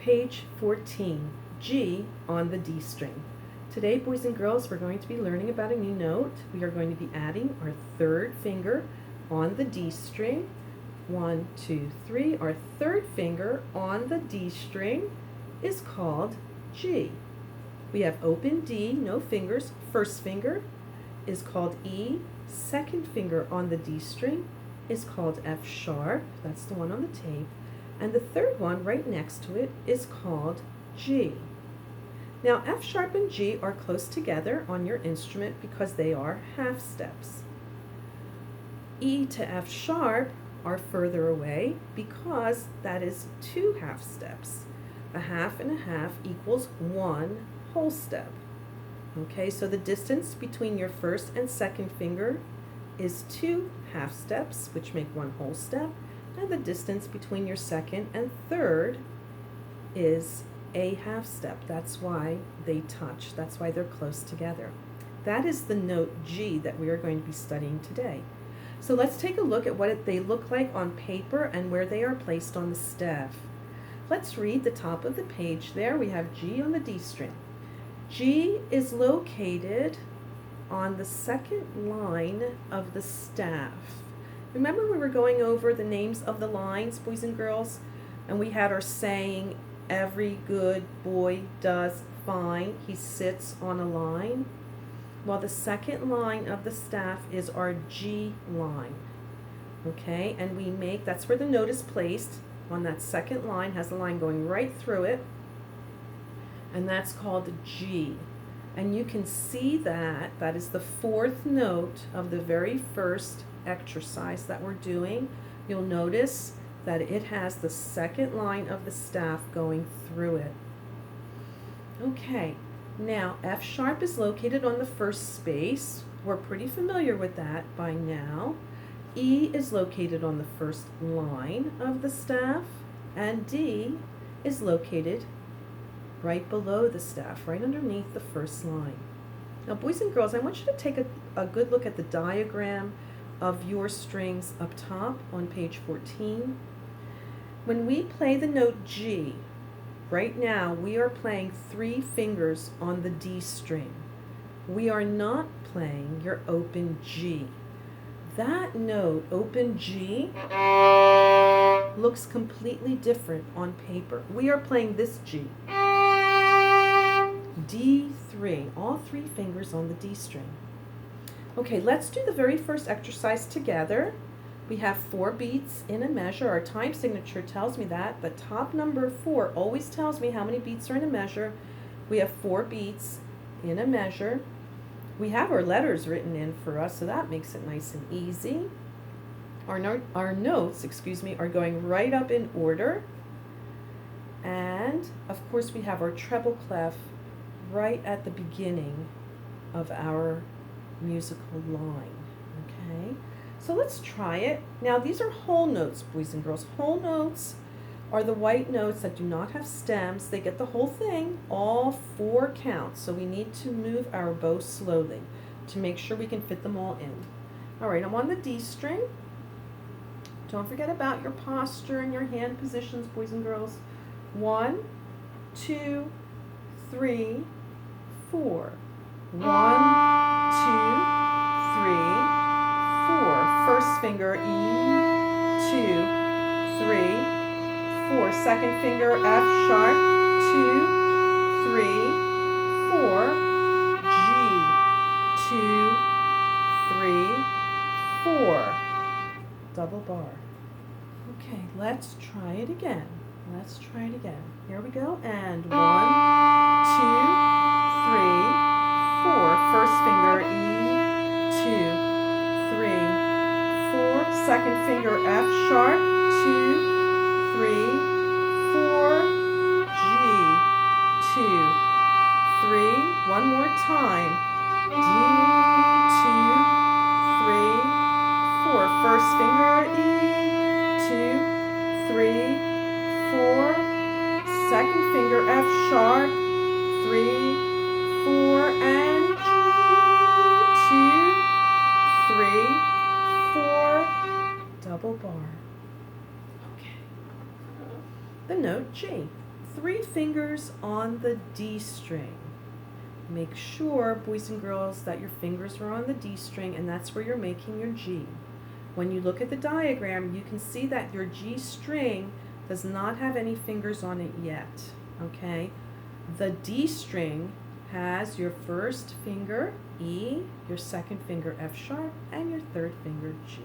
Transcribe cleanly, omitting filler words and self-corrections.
Page 14, G on the D string. Today, boys and girls, we're going to be learning about a new note. We are going to be adding our third finger on the D string. 1, 2, 3. Our third finger on the D string is called G. We have open D, no fingers. First finger is called E. Second finger on the D string is called F sharp. That's the one on the tape. And the third one right next to it is called G. Now F sharp and G are close together on your instrument because they are half steps. E to F sharp are further away because that is 2 half steps. A half and a half equals 1 whole step. Okay, so the distance between your first and second finger is 2 half steps, which make 1 whole step, and the distance between your second and third is a half step. That's why they touch. That's why they're close together. That is the note G that we are going to be studying today. So let's take a look at what they look like on paper and where they are placed on the staff. Let's read the top of the page there. We have G on the D string. G is located on the second line of the staff. Remember we were going over the names of the lines, boys and girls, and we had our saying, every good boy does fine. He sits on a line. Well, the second line of the staff is our G line. Okay, and we make, that's where the note is placed. On that second line, has a line going right through it, and that's called G. And you can see that that is the fourth note of the very first exercise that we're doing. You'll notice that it has the second line of the staff going through it. Okay, now F sharp is located on the first space. We're pretty familiar with that by now. E is located on the first line of the staff, and D is located right below the staff, right underneath the first line. Now, boys and girls, I want you to take a good look at the diagram of your strings up top on page 14. When we play the note G, right now we are playing 3 fingers on the D string. We are not playing your open G. That note, open G, looks completely different on paper. We are playing this G. D3, all 3 fingers on the D string. Okay, let's do the very first exercise together. We have 4 beats in a measure. Our time signature tells me that. The top number 4 always tells me how many beats are in a measure. We have 4 beats in a measure. We have our letters written in for us, so that makes it nice and easy. Our notes, are going right up in order. And, of course, we have our treble clef right at the beginning of our musical line. Okay, so let's try it. Now, these are whole notes, boys and girls. Whole notes are the white notes that do not have stems. They get the whole thing, all 4 counts. So we need to move our bow slowly to make sure we can fit them all in. All right, I'm on the D string. Don't forget about your posture and your hand positions, boys and girls. 1, 2, 3, 4. 1, 2, 3, 4. First finger, E, 2, 3. 4. Second finger, F sharp, 2, 3, 4, G, 2, 3, 4. Double bar. Okay, let's try it again. Let's try it again. Here we go. And 1, 2, 3, 4. First finger, E, 2, 3, 4. Second finger, F sharp, 2, 3, 4, G, 2, 3. One more time. D, 2, 3, 4. First finger, E, 2, 3, 4. Second finger, F sharp, 3, 4, and G, 2, 3, 4. Double bar. Okay. The note G. 3 fingers on the D string. Make sure, boys and girls, that your fingers are on the D string, and that's where you're making your G. When you look at the diagram, you can see that your G string does not have any fingers on it yet, okay? The D string has your first finger, E, your second finger, F sharp, and your third finger, G.